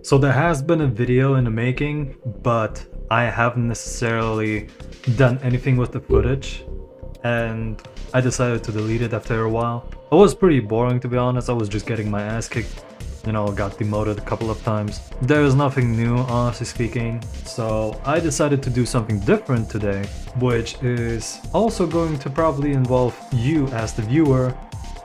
So there has been a video in the making, but I haven't necessarily done anything with the footage, and I decided to delete it after a while. It was pretty boring, to be honest. I was just getting my ass kicked. You know, got demoted a couple of times. There is nothing new, honestly speaking, so I decided to do something different today, which is also going to probably involve you as the viewer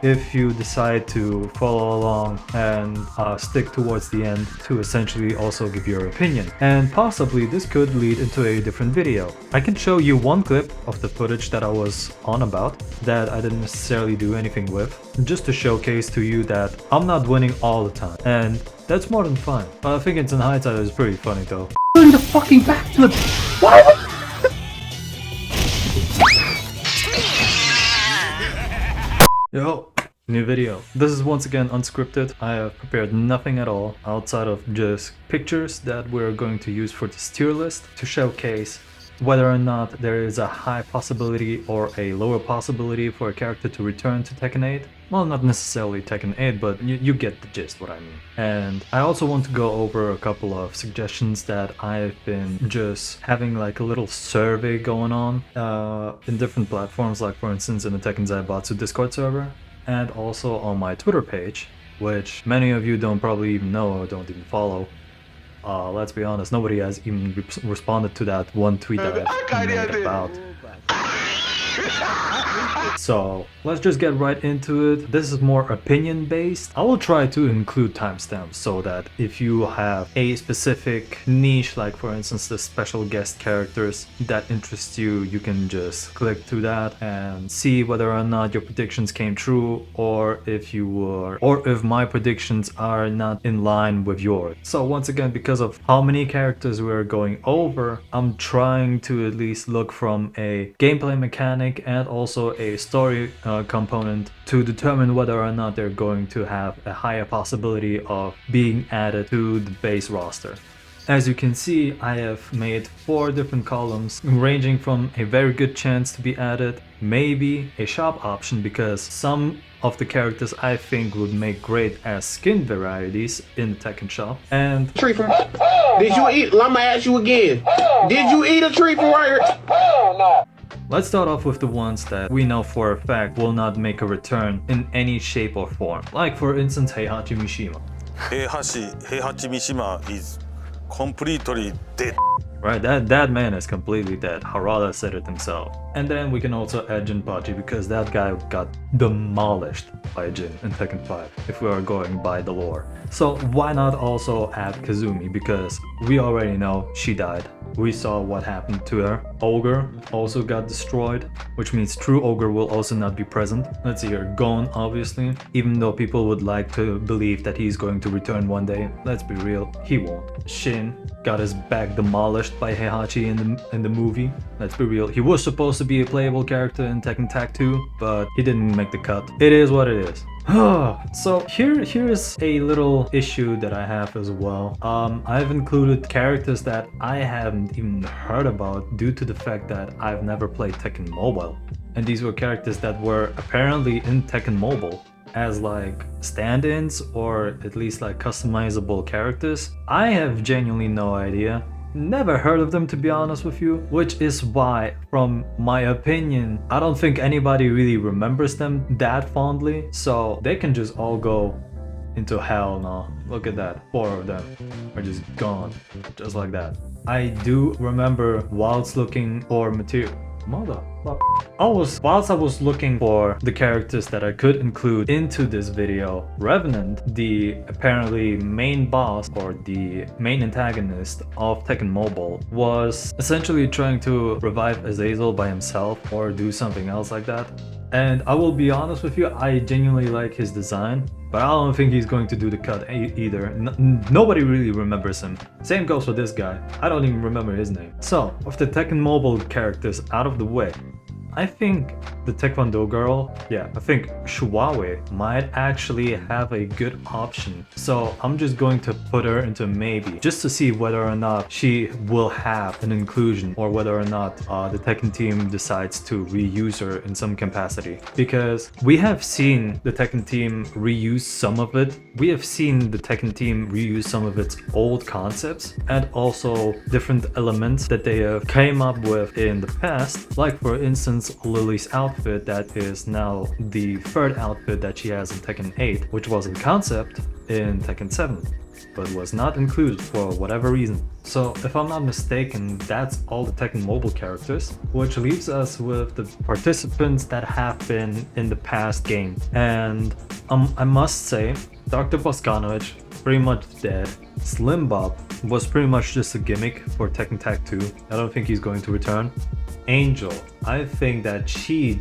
if you decide to follow along and stick towards the end to essentially also give your opinion. And possibly this could lead into a different video. I can show you one clip of the footage that I was on about that I didn't necessarily do anything with, just to showcase to you that I'm not winning all the time, and that's more than fun. I think it's in hindsight it's pretty funny though. Doing the fucking backflip! Why? Yo, new video. This is once again unscripted. I have prepared nothing at all outside of just pictures that we're going to use for this tier list to showcase whether or not there is a high possibility or a lower possibility for a character to return to Tekken 8. Well, not necessarily Tekken 8, but you get the gist what I mean. And I also want to go over a couple of suggestions that I've been just having like a little survey going on in different platforms, like for instance in the Tekken Zaibatsu Discord server, and also on my Twitter page, which many of you don't probably even know or don't even follow. Let's be honest, nobody has even responded to that one tweet that I made about. So let's just get right into it. This is more opinion based. I will try to include timestamps so that if you have a specific niche, like for instance the special guest characters that interest you, you can just click to that and see whether or not your predictions came true, or if my predictions are not in line with yours. So once again, because of how many characters we're going over, I'm trying to at least look from a gameplay mechanic and also a story component to determine whether or not they're going to have a higher possibility of being added to the base roster. As you can see, I have made 4 different columns ranging from a very good chance to be added, maybe a shop option because some of the characters I think would make great as skin varieties in the Tekken shop, and Tree from did you eat? I'ma ask you again. Did you eat a tree from right here? No. Let's start off with the ones that we know for a fact will not make a return in any shape or form. Like for instance, Heihachi Mishima. Heihachi Mishima is completely dead. Right, that man is completely dead. Harada said it himself. And then we can also add Jinpachi because that guy got demolished by Jin in Tekken 5 if we are going by the lore. So why not also add Kazumi, because we already know she died. We saw what happened to her. Ogre also got destroyed, which means True Ogre will also not be present. Let's see here, Gon obviously, even though people would like to believe that he's going to return one day, let's be real, he won't. Shin got his back demolished by Heihachi in the movie. Let's be real, he was supposed to be a playable character in Tekken Tag 2, but he didn't make the cut. It is what it is. So here's a little issue that I have as well. I've included characters that I haven't even heard about due to the fact that I've never played Tekken Mobile. And these were characters that were apparently in Tekken Mobile as like stand-ins or at least like customizable characters. I have genuinely no idea. Never heard of them, to be honest with you, which is why, from my opinion, I don't think anybody really remembers them that fondly, so they can just all go into hell now. Look at that, 4 of them are just gone, just like that. I do remember whilst looking for material. Whilst I was looking for the characters that I could include into this video, Revenant, the apparently main boss or the main antagonist of Tekken Mobile, was essentially trying to revive Azazel by himself or do something else like that. And I will be honest with you, I genuinely like his design, but I don't think he's going to do the cut either. Nobody really remembers him. Same goes for this guy. I don't even remember his name. So, of the Tekken Mobile characters out of the way, I think the Taekwondo girl, I think Shuawe might actually have a good option. So I'm just going to put her into maybe, just to see whether or not she will have an inclusion or whether or not the Tekken team decides to reuse her in some capacity. Because we have seen the Tekken team reuse some of it. We have seen the Tekken team reuse some of its old concepts and also different elements that they have came up with in the past. Like for instance, Lily's outfit that is now the third outfit that she has in Tekken 8, which was in concept in Tekken 7, but was not included for whatever reason. So if I'm not mistaken, that's all the Tekken mobile characters, which leaves us with the participants that have been in the past game. And I must say, Dr. Boskanovic, pretty much dead. Slim Bob was pretty much just a gimmick for Tekken Tag 2. I don't think he's going to return. Angel, I think that she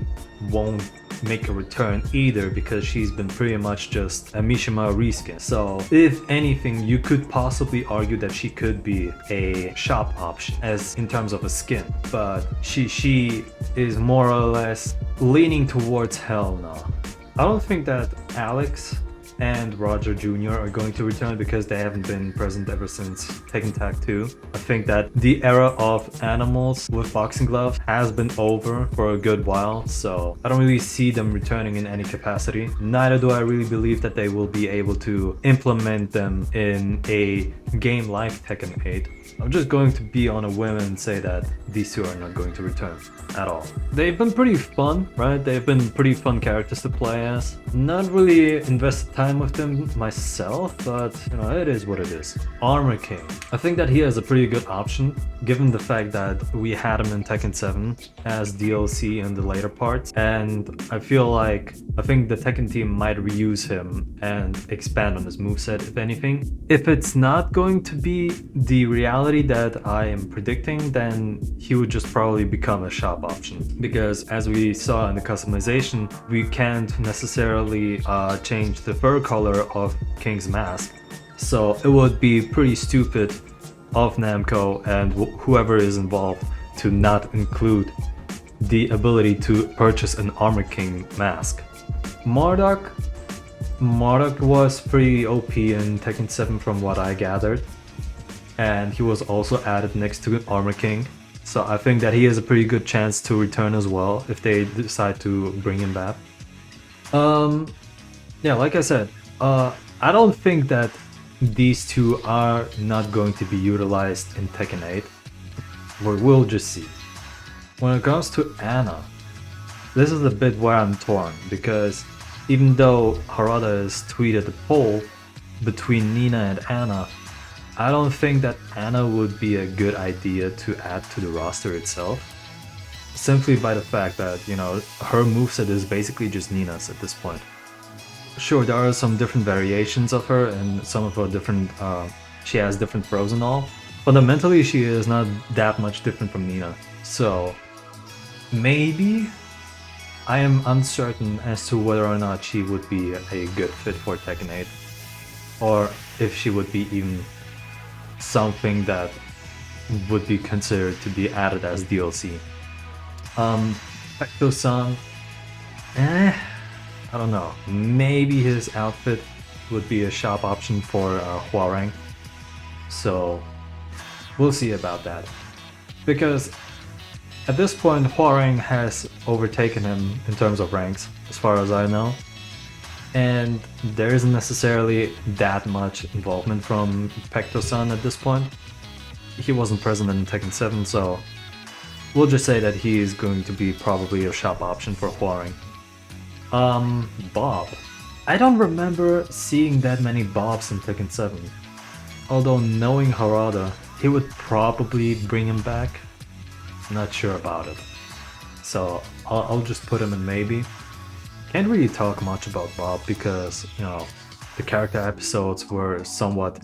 won't make a return either because she's been pretty much just a Mishima reskin. So if anything, you could possibly argue that she could be a shop option as in terms of a skin, but she is more or less leaning towards hell now. I don't think that Alex and Roger Jr. are going to return because they haven't been present ever since Tekken Tag 2. I think that the era of animals with boxing gloves has been over for a good while, so I don't really see them returning in any capacity. Neither do I really believe that they will be able to implement them in a game like Tekken 8. I'm just going to be on a whim and say that these two are not going to return at all. They've been pretty fun, right? They've been pretty fun characters to play as. Not really invested time with them myself, but you know, it is what it is. Armor King. I think that he has a pretty good option, given the fact that we had him in Tekken 7 as DLC in the later parts, and I think the Tekken team might reuse him and expand on his moveset if anything. If it's not going to be the reality that I am predicting, then he would just probably become a shop option, because as we saw in the customization, we can't necessarily change the fur color of King's mask, so it would be pretty stupid of Namco and whoever is involved to not include the ability to purchase an Armor King mask. Marduk was pretty OP in Tekken 7 from what I gathered, and he was also added next to Armor King, so I think that he has a pretty good chance to return as well if they decide to bring him back. Yeah, like I said, I don't think that these two are not going to be utilized in Tekken 8. We'll just see. When it comes to Anna, this is a bit where I'm torn, because even though Harada has tweeted a poll between Nina and Anna, I don't think that Anna would be a good idea to add to the roster itself, simply by the fact that, you know, her moveset is basically just Nina's at this point. Sure, there are some different variations of her and some of her different, she has different throws and all. Fundamentally, she is not that much different from Nina. So, maybe I am uncertain as to whether or not she would be a good fit for Tekken 8, or if she would be even something that would be considered to be added as DLC. Pecto-san, I don't know, maybe his outfit would be a shop option for Hwoarang, so we'll see about that. Because at this point, Hwoarang has overtaken him in terms of ranks, as far as I know, and there isn't necessarily that much involvement from Pecto-san at this point. He wasn't present in Tekken 7, so we'll just say that he is going to be probably a shop option for Hwoarang. Bob. I don't remember seeing that many Bobs in Tekken 7. Although knowing Harada, he would probably bring him back. Not sure about it. So I'll just put him in maybe. Can't really talk much about Bob because, you know, the character episodes were somewhat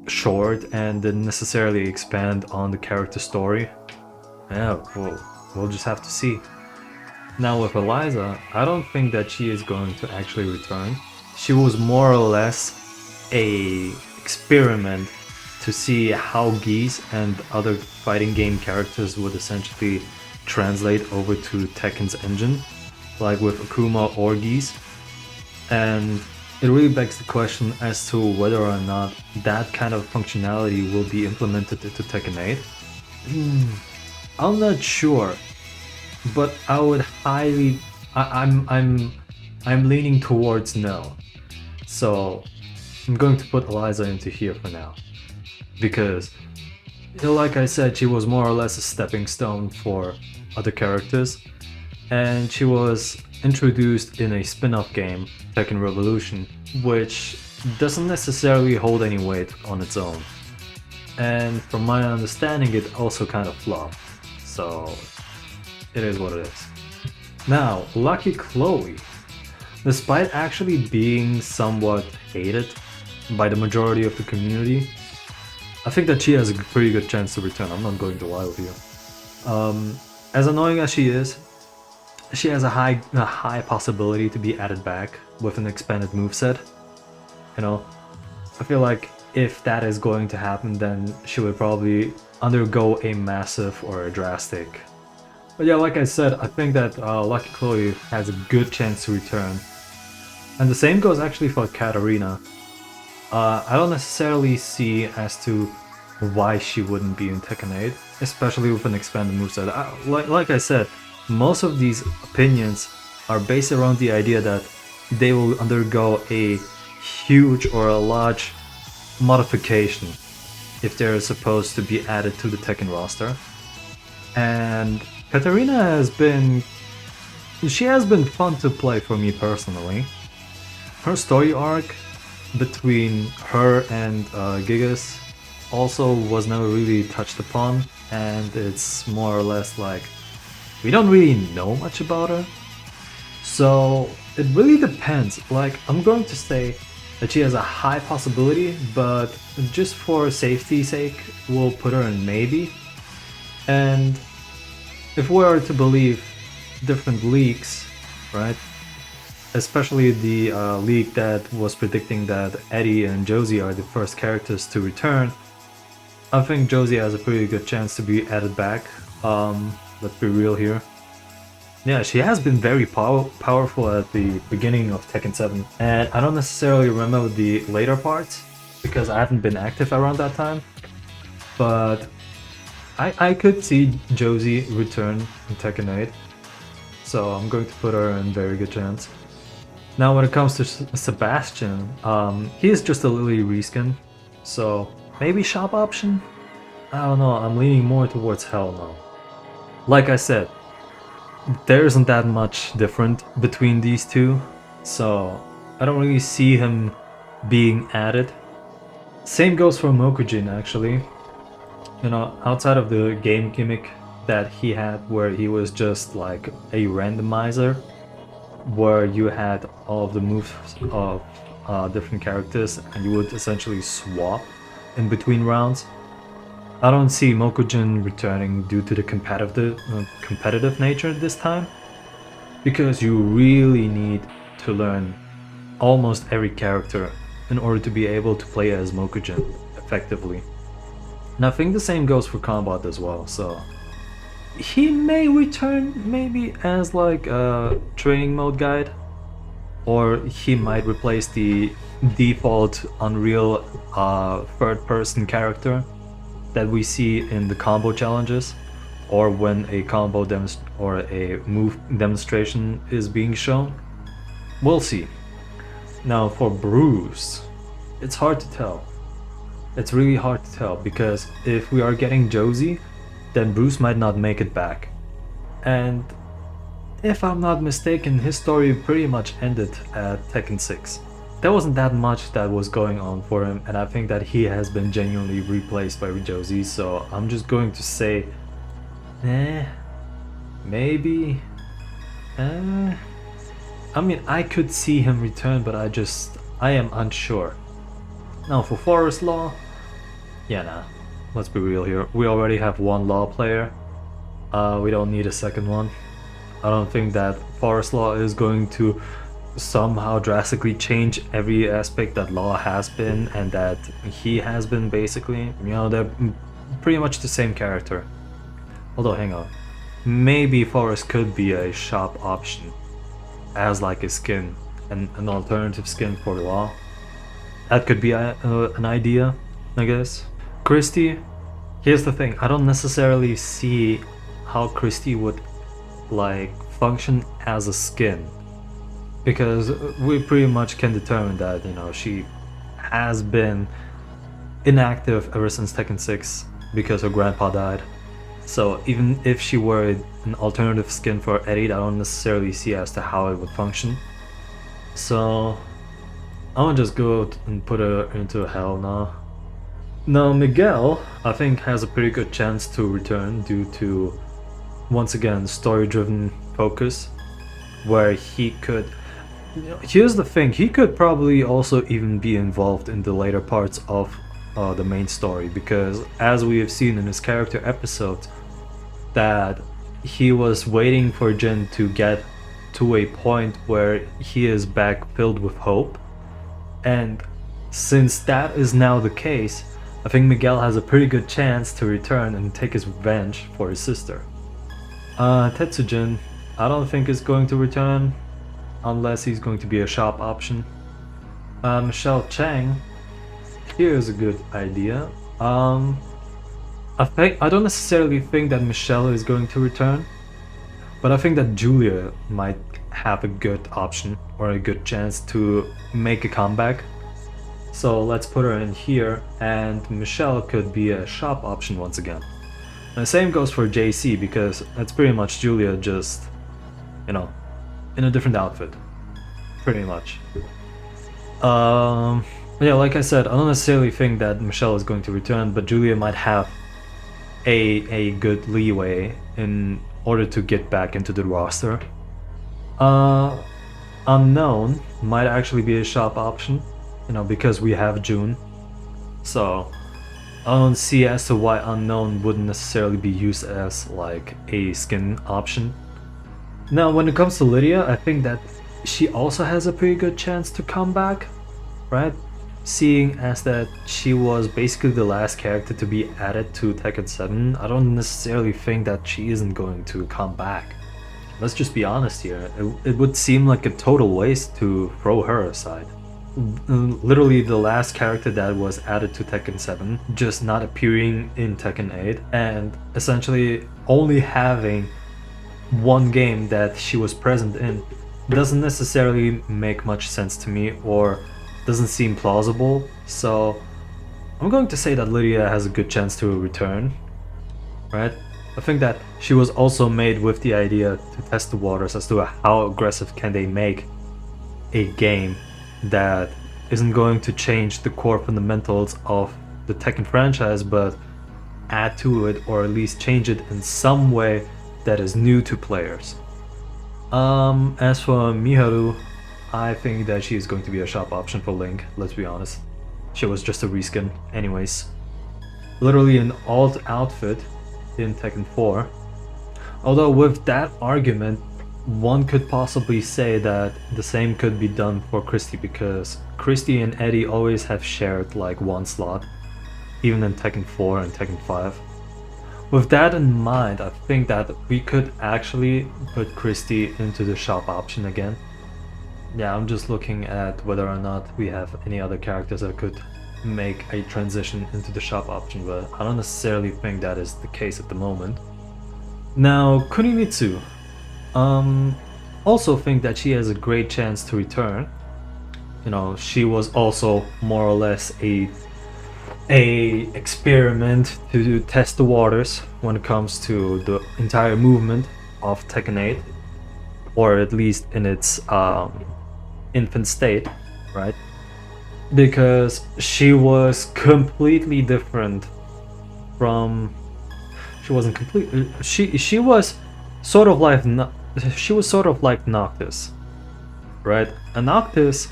short and didn't necessarily expand on the character story. Yeah, we'll just have to see. Now with Eliza, I don't think that she is going to actually return. She was more or less a experiment to see how Geese and other fighting game characters would essentially translate over to Tekken's engine, like with Akuma or Geese. And it really begs the question as to whether or not that kind of functionality will be implemented into Tekken 8. I'm not sure, but I would highly, I'm leaning towards no. So I'm going to put Eliza into here for now, because like I said, she was more or less a stepping stone for other characters, and she was introduced in a spin-off game, Tekken Revolution, which doesn't necessarily hold any weight on its own. And from my understanding, it also kind of flopped. So it is what it is. Now, Lucky Chloe. Despite actually being somewhat hated by the majority of the community, I think that she has a pretty good chance to return. I'm not going to lie with you. As annoying as she is, she has a high possibility to be added back with an expanded moveset. You know, I feel like if that is going to happen, then she would probably undergo a massive or a drastic. But yeah, like I said, I think that Lucky Chloe has a good chance to return. And the same goes actually for Katarina. I don't necessarily see as to why she wouldn't be in Tekken 8, especially with an expanded moveset. Like I said, most of these opinions are based around the idea that they will undergo a huge or a large modification if they're supposed to be added to the Tekken roster. And Katarina has been fun to play for me personally. Her story arc between her and Gigas also was never really touched upon, and it's more or less like we don't really know much about her. So it really depends. Like, I'm going to say that she has a high possibility, but just for safety's sake, we'll put her in maybe. And if we are to believe different leaks, right? Especially the leak that was predicting that Eddie and Josie are the first characters to return, I think Josie has a pretty good chance to be added back. Let's be real here. Yeah, she has been very powerful at the beginning of Tekken 7, and I don't necessarily remember the later parts because I haven't been active around that time, but I could see Josie return in Tekken 8, so I'm going to put her in very good chance. Now when it comes to Sebastian, he is just a Lily reskin, so maybe shop option? I don't know, I'm leaning more towards hell no. Like I said, there isn't that much different between these two, so I don't really see him being added. Same goes for Mokujin actually. You know, outside of the game gimmick that he had where he was just like a randomizer, where you had all of the moves of different characters and you would essentially swap in between rounds. I don't see Mokujin returning due to the competitive nature this time, because you really need to learn almost every character in order to be able to play as Mokujin effectively. And I think the same goes for Combat as well, so he may return maybe as like a training mode guide, or he might replace the default Unreal third-person character that we see in the combo challenges, or when a combo or a move demonstration is being shown. We'll see. Now for Bruce, it's hard to tell. It's really hard to tell, because if we are getting Josie, then Bruce might not make it back. And if I'm not mistaken, his story pretty much ended at Tekken 6. There wasn't that much that was going on for him, and I think that he has been genuinely replaced by Josie, so I'm just going to say, maybe. I mean, I could see him return, but I am unsure. Now for Forest Law, yeah, nah, let's be real here. We already have one Law player. We don't need a second one. I don't think that Forest Law is going to somehow drastically change every aspect that Law has been and that he has been, basically. You know, they're pretty much the same character. Although, hang on. maybe Forest could be a shop option as like a skin, an alternative skin for Law. That could be an idea, I guess. Christie, here's the thing, I don't necessarily see how Christie would like function as a skin, because we pretty much can determine that, you know, she has been inactive ever since Tekken 6 because her grandpa died. So even if she were an alternative skin for Eddie, I don't necessarily see as to how it would function. So I'm gonna just go and put her into hell now. Now Miguel, I think, has a pretty good chance to return due to, once again, story-driven focus, where he could... Here's the thing, he could probably also even be involved in the later parts of the main story, because as we have seen in his character episodes, that he was waiting for Jin to get to a point where he is back filled with hope, and since that is now the case, I think Miguel has a pretty good chance to return and take his revenge for his sister. Tetsujin, I don't think is going to return unless he's going to be a shop option. Michelle Chang, here's a good idea. I don't necessarily think that Michelle is going to return, but I think that Julia might have a good option or a good chance to make a comeback. So let's put her in here, and Michelle could be a shop option once again. And the same goes for JC, because it's pretty much Julia, just, you know, in a different outfit. Pretty much. Yeah, like I said, I don't necessarily think that Michelle is going to return, but Julia might have a good leeway in order to get back into the roster. Unknown might actually be a shop option, you know, because we have June. So I don't see as to why Unknown wouldn't necessarily be used as like a skin option. Now when it comes to Lydia, I think that she also has a pretty good chance to come back, right? Seeing as that she was basically the last character to be added to Tekken 7, I don't necessarily think that she isn't going to come back. Let's just be honest here, it would seem like a total waste to throw her aside. Literally the last character that was added to Tekken 7, just not appearing in Tekken 8, and essentially only having one game that she was present in, doesn't necessarily make much sense to me, or doesn't seem plausible. So I'm going to say that Lydia has a good chance to return, right? I think that she was also made with the idea to test the waters as to how aggressive can they make a game that isn't going to change the core fundamentals of the Tekken franchise, but add to it, or at least change it in some way that is new to players. As for Miharu, I think that she is going to be a shop option for Link, let's be honest. She was just a reskin anyways. Literally an alt outfit in Tekken 4. Although with that argument, one could possibly say that the same could be done for Christie, because Christie and Eddie always have shared like one slot, even in Tekken 4 and Tekken 5. With that in mind, I think that we could actually put Christie into the shop option again. Yeah, I'm just looking at whether or not we have any other characters that could make a transition into the shop option, but I don't necessarily think that is the case at the moment. Now, Kunimitsu. Also think that she has a great chance to return. You know, she was also more or less a experiment to test the waters when it comes to the entire movement of Tekken 8, or at least in its infant state, right? Because she was completely different from... She wasn't completely... She was sort of like... She was sort of like Noctis, right? And Noctis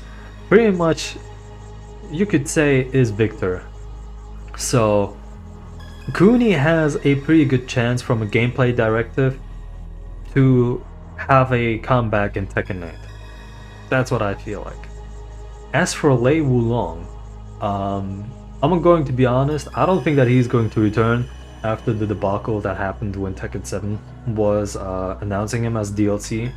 pretty much, you could say, is Victor. So Kuni has a pretty good chance from a gameplay directive to have a comeback in Tekken 8. That's what I feel like. As for Lei Wulong, I'm going to be honest, I don't think that he's going to return. after the debacle that happened when Tekken 7 was announcing him as DLC,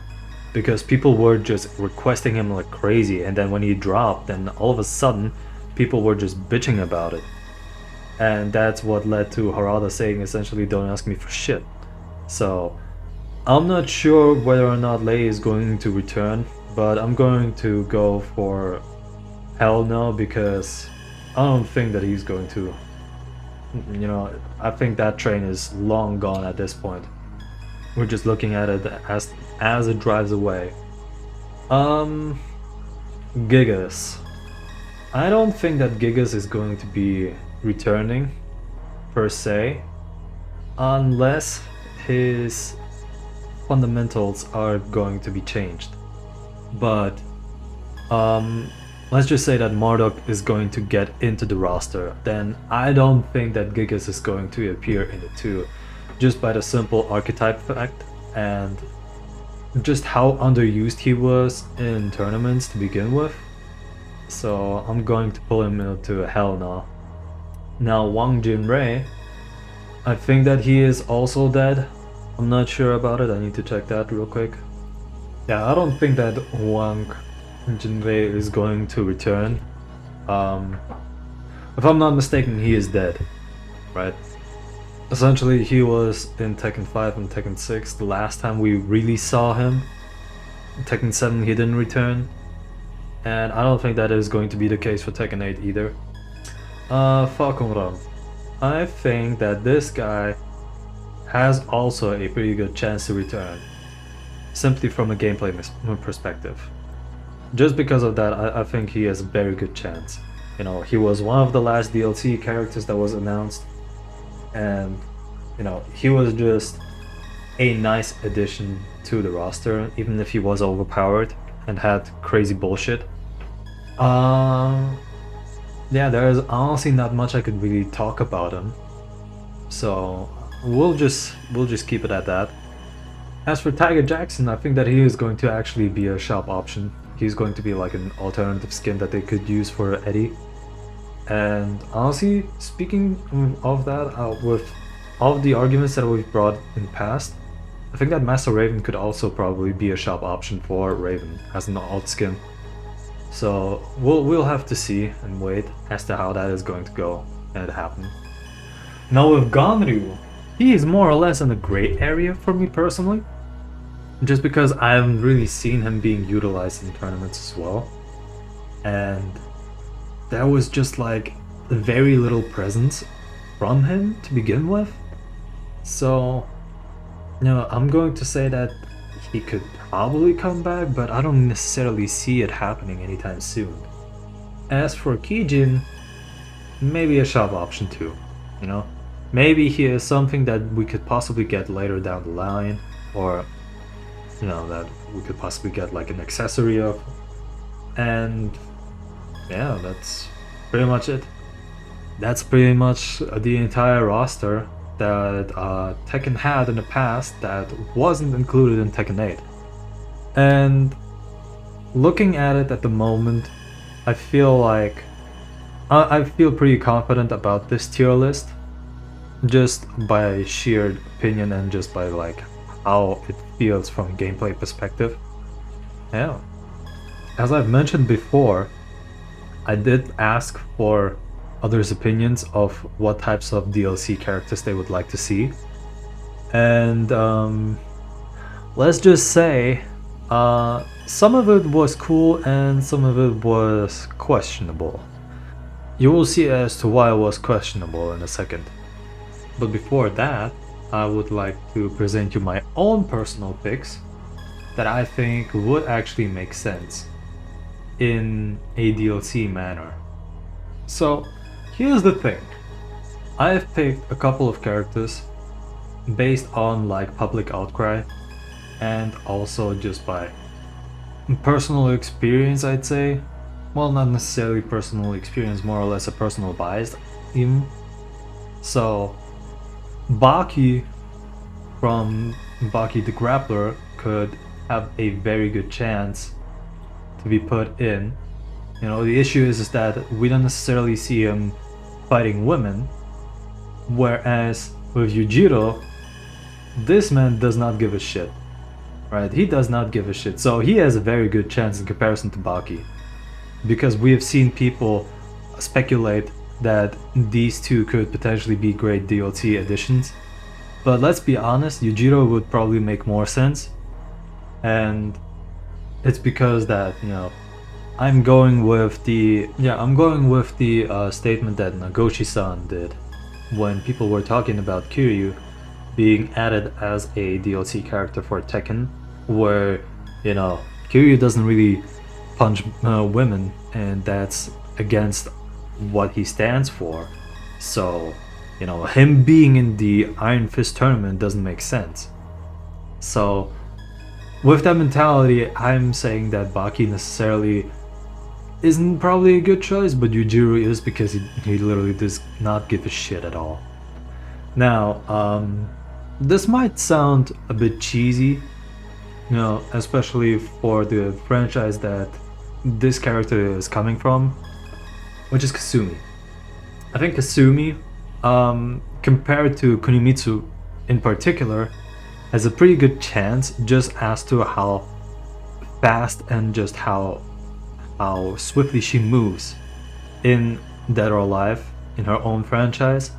because people were just requesting him like crazy, and then when he dropped, then all of a sudden people were just bitching about it. And that's what led to Harada saying essentially, don't ask me for shit. So I'm not sure whether or not Lei is going to return, but I'm going to go for hell no, because I don't think that he's going to. You know, I think that train is long gone at this point. We're just looking at it as it drives away. Gigas. I don't think that Gigas is going to be returning per se, unless his fundamentals are going to be changed. But let's just say that Marduk is going to get into the roster, then I don't think that Gigas is going to appear in the 2, just by the simple archetype fact and just how underused he was in tournaments to begin with. So I'm going to pull him into a hell no. Now Wang Jinrei, I think that he is also dead. I'm not sure about it, I need to check that real quick. Yeah, I don't think that Wang Jinrei is going to return. If I'm not mistaken, he is dead, right? Essentially, he was in Tekken 5 and Tekken 6 the last time we really saw him. In Tekken 7 he didn't return, and I don't think that is going to be the case for Tekken 8 either. Falcon Ram. I think that this guy has also a pretty good chance to return, simply from a gameplay perspective. Just because of that, I think he has a very good chance. You know, he was one of the last DLC characters that was announced, and you know, he was just a nice addition to the roster, even if he was overpowered and had crazy bullshit. Yeah, there is honestly not much I could really talk about him, so we'll just keep it at that. As for Tiger Jackson, I think that he is going to actually be a shop option. He's going to be like an alternative skin that they could use for Eddie. And honestly, speaking of that, with all of the arguments that we've brought in the past, I think that Master Raven could also probably be a shop option for Raven as an alt skin. So we'll have to see and wait as to how that is going to go and happen. Now with Ganryu, he is more or less in the gray area for me personally, just because I haven't really seen him being utilized in tournaments as well, and there was just like very little presence from him to begin with. So, you know, I'm going to say that he could probably come back, but I don't necessarily see it happening anytime soon. As for Kijin, maybe a shop option too, you know? Maybe he is something that we could possibly get later down the line, or, you know, that we could possibly get like an accessory of. And yeah, that's pretty much it. That's pretty much the entire roster that Tekken had in the past that wasn't included in Tekken 8. And looking at it at the moment, I feel like I feel pretty confident about this tier list, just by sheer opinion and just by like how it feels from a gameplay perspective. Yeah. As I've mentioned before, I did ask for others' opinions of what types of DLC characters they would like to see. And let's just say some of it was cool and some of it was questionable. You will see as to why it was questionable in a second. But before that, I would like to present you my own personal picks that I think would actually make sense in a DLC manner. So here's the thing. I've picked a couple of characters based on like public outcry and also just by personal experience, I'd say. Well, not necessarily personal experience, more or less a personal bias even. So Baki from Baki the Grappler could have a very good chance to be put in. You know, the issue is that we don't necessarily see him fighting women, whereas with Yujiro, this man does not give a shit. Right? He does not give a shit. So he has a very good chance in comparison to Baki. Because we have seen people speculate that these two could potentially be great DLC additions. But let's be honest, Yujiro would probably make more sense. And it's because that, you know, I'm going with the statement that Nagoshi-san did when people were talking about Kiryu being added as a DLC character for Tekken, where, you know, Kiryu doesn't really punch women, and that's against what he stands for. So, you know, him being in the Iron Fist tournament doesn't make sense. So, with that mentality, I'm saying that Baki necessarily isn't probably a good choice, but Yujiro is, because he literally does not give a shit at all. Now, this might sound a bit cheesy, you know, especially for the franchise that this character is coming from, which is Kasumi. I think Kasumi, compared to Kunimitsu in particular, has a pretty good chance just as to how fast and just how swiftly she moves in Dead or Alive, in her own franchise.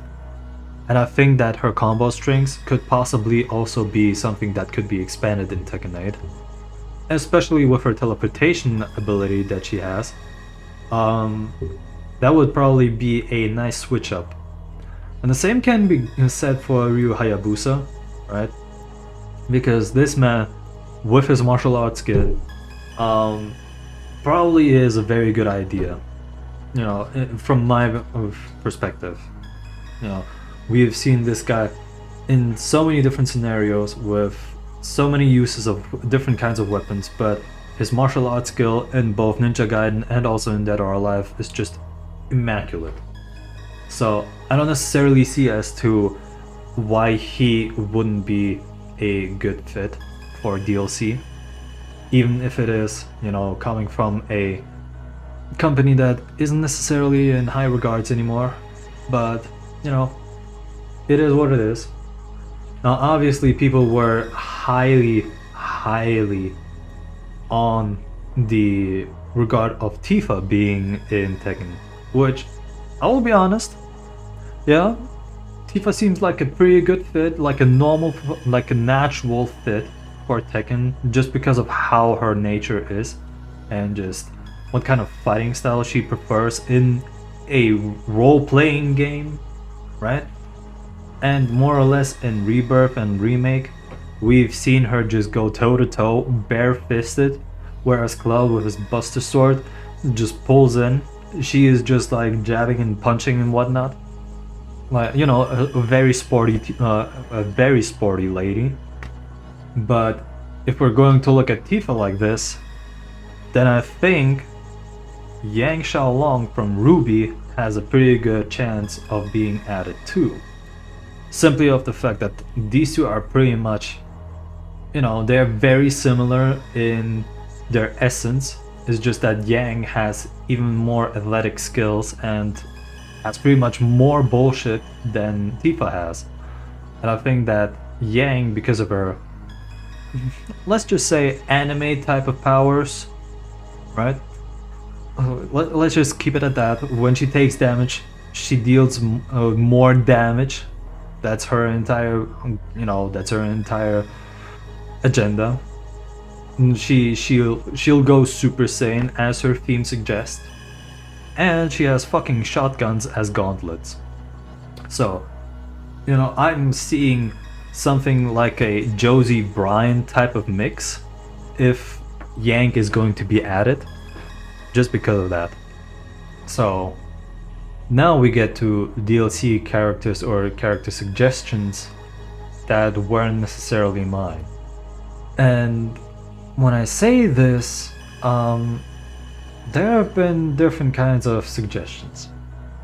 And I think that her combo strings could possibly also be something that could be expanded in Tekken 8. Especially with her teleportation ability that she has. That would probably be a nice switch up. And the same can be said for Ryu Hayabusa, right? Because this man, with his martial arts skill, probably is a very good idea, you know, from my perspective. You know, we have seen this guy in so many different scenarios with so many uses of different kinds of weapons, but his martial arts skill in both Ninja Gaiden and also in Dead or Alive is just immaculate. So I don't necessarily see as to why he wouldn't be a good fit for DLC, even if it is, you know, coming from a company that isn't necessarily in high regards anymore. But, you know, it is what it is. Now, obviously, people were highly on the regard of Tifa being in Tekken, which, I will be honest, yeah, Tifa seems like a pretty good fit, like a natural fit for Tekken, just because of how her nature is, and just what kind of fighting style she prefers in a role-playing game, right? And more or less in Rebirth and Remake, we've seen her just go toe-to-toe, bare-fisted, whereas Cloud with his Buster Sword just pulls in. She is just like jabbing and punching and whatnot. Like, you know, a very sporty lady. But if we're going to look at Tifa like this, then I think Yang Xiaolong from Ruby has a pretty good chance of being added too. Simply of the fact that these two are pretty much, you know, they're very similar in their essence. It's just that Yang has even more athletic skills and has pretty much more bullshit than Tifa has. And I think that Yang, because of her, let's just say, anime type of powers, right? Let's just keep it at that. When she takes damage, she deals more damage. That's her entire, you know, that's her entire agenda. And she'll go Super Saiyan, as her theme suggests. And she has fucking shotguns as gauntlets. So, you know, I'm seeing something like a Josie Bryan type of mix if Yank is going to be added, just because of that. So now we get to DLC characters or character suggestions that weren't necessarily mine. And when I say this, there have been different kinds of suggestions,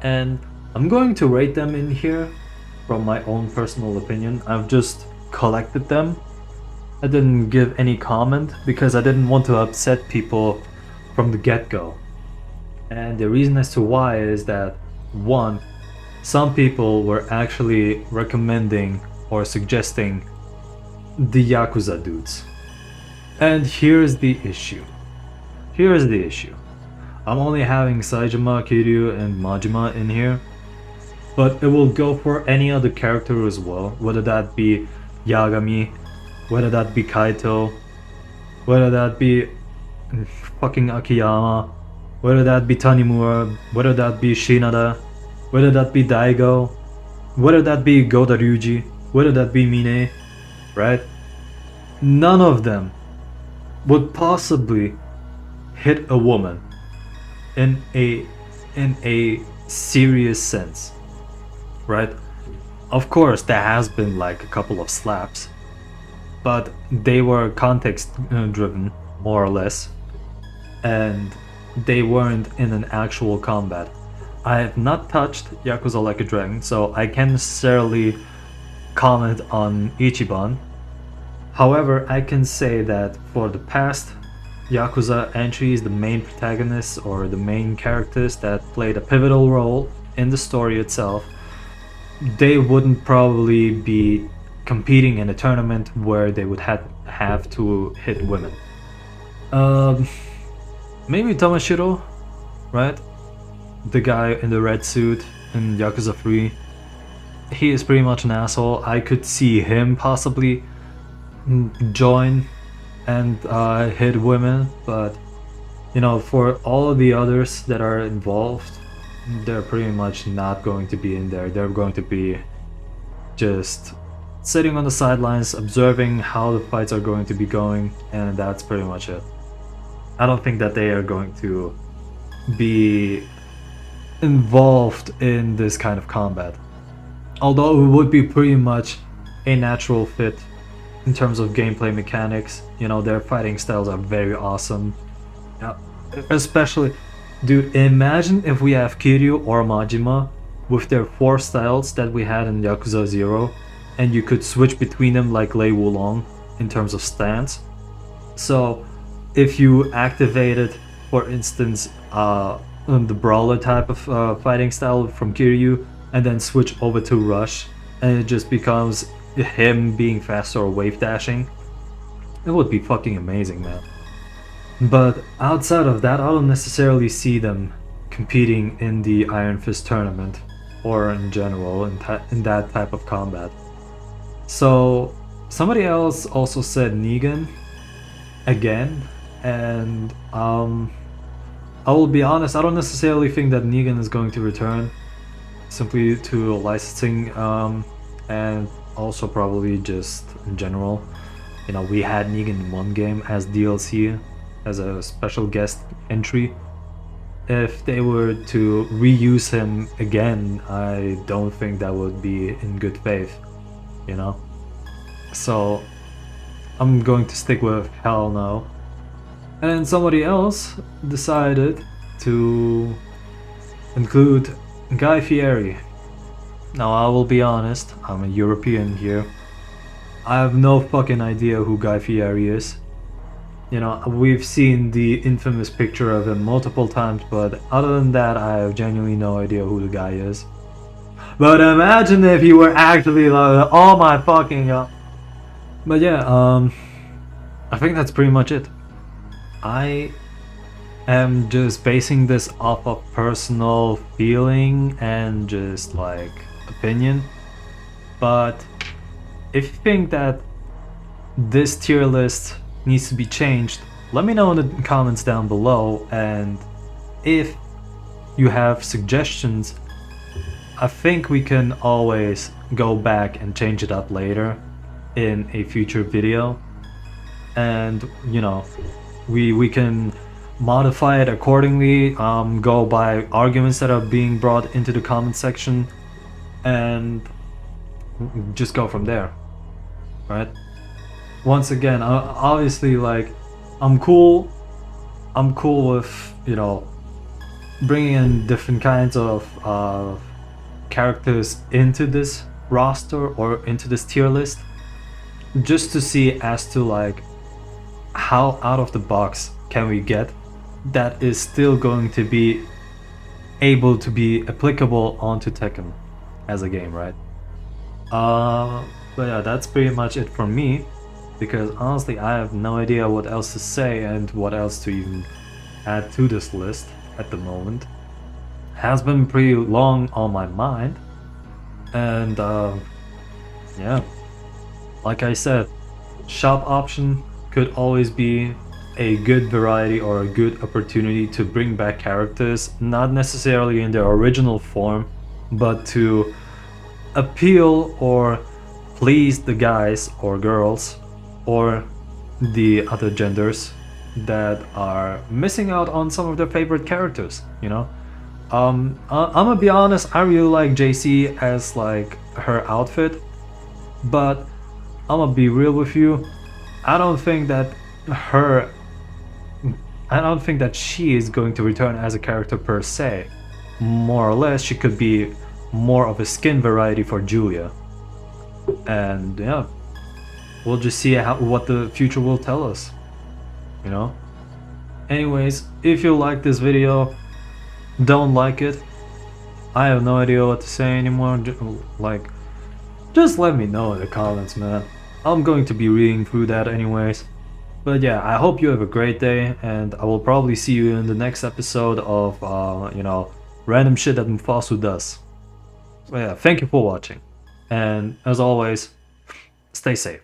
and I'm going to rate them in here from my own personal opinion. I've just collected them. I didn't give any comment because I didn't want to upset people from the get-go. And the reason as to why is that, one, some people were actually recommending or suggesting the Yakuza dudes. And here's the issue. Here's the issue. I'm only having Saejima, Kiryu, and Majima in here, but it will go for any other character as well, whether that be Yagami, whether that be Kaito, whether that be fucking Akiyama, whether that be Tanimura, whether that be Shinada, whether that be Daigo, whether that be Goda Ryuji, whether that be Mine, right? None of them would possibly hit a woman in a serious sense, right? Of course, there has been like a couple of slaps, but they were context driven, more or less, and they weren't in an actual combat. I have not touched Yakuza Like a Dragon, so I can't necessarily comment on Ichiban. However, I can say that for the past Yakuza entries, the main protagonists or the main characters that played a pivotal role in the story itself, they wouldn't probably be competing in a tournament where they would have to hit women. Maybe Tamashiro, right? The guy in the red suit in Yakuza 3. He is pretty much an asshole. I could see him possibly join and hit women, but you know, for all of the others that are involved, they're pretty much not going to be in there. They're going to be just sitting on the sidelines, observing how the fights are going to be going, and that's pretty much it. I don't think that they are going to be involved in this kind of combat. Although it would be pretty much a natural fit in terms of gameplay mechanics. You know, their fighting styles are very awesome. Especially, dude, imagine if we have Kiryu or Majima with their 4 styles that we had in Yakuza 0, and you could switch between them like Lei Wulong in terms of stance. So if you activated, for instance, the brawler type of fighting style from Kiryu, and then switch over to Rush, and it just becomes him being faster or wave dashing, it would be fucking amazing, man. But outside of that, I don't necessarily see them competing in the Iron Fist tournament, or in general in that type of combat. So somebody else also said Negan again, and I will be honest, I don't necessarily think that Negan is going to return, simply to licensing, and also probably just in general. You know, we had Negan in one game as DLC, as a special guest entry. If they were to reuse him again, I don't think that would be in good faith, you know? So I'm going to stick with hell no. And then somebody else decided to include Guy Fieri. Now I will be honest, I'm a European here. I have no fucking idea who Guy Fieri is. You know, we've seen the infamous picture of him multiple times, but other than that, I have genuinely no idea who the guy is. But imagine if he were actually like, oh my fucking god. But yeah, I think that's pretty much it. I am just basing this off of personal feeling and just like opinion. But if you think that this tier list needs to be changed, let me know in the comments down below, and if you have suggestions, I think we can always go back and change it up later in a future video, and you know, we can modify it accordingly, go by arguments that are being brought into the comment section, and just go from there, right? Once again, obviously, like, I'm cool with, you know, bringing in different kinds of characters into this roster or into this tier list, just to see as to like how out of the box can we get that is still going to be able to be applicable onto Tekken. as a game, right? But yeah, that's pretty much it for me, because honestly I have no idea what else to say and what else to even add to this list at the moment. Has been pretty long on my mind, and yeah, like I said, shop option could always be a good variety or a good opportunity to bring back characters, not necessarily in their original form, but to appeal or please the guys or girls or the other genders that are missing out on some of their favorite characters, you know? I'm gonna be honest, I really like JC as like her outfit, but I'm gonna be real with you, I don't think that she is going to return as a character per se. More or less, she could be more of a skin variety for Julia. And yeah, we'll just see what the future will tell us, you know? Anyways, if you like this video, don't like it, I have no idea what to say anymore. Like, just let me know in the comments, man. I'm going to be reading through that anyways. But yeah, I hope you have a great day, and I will probably see you in the next episode of, you know, random shit that Mufasu does. But yeah, thank you for watching. And as always, stay safe.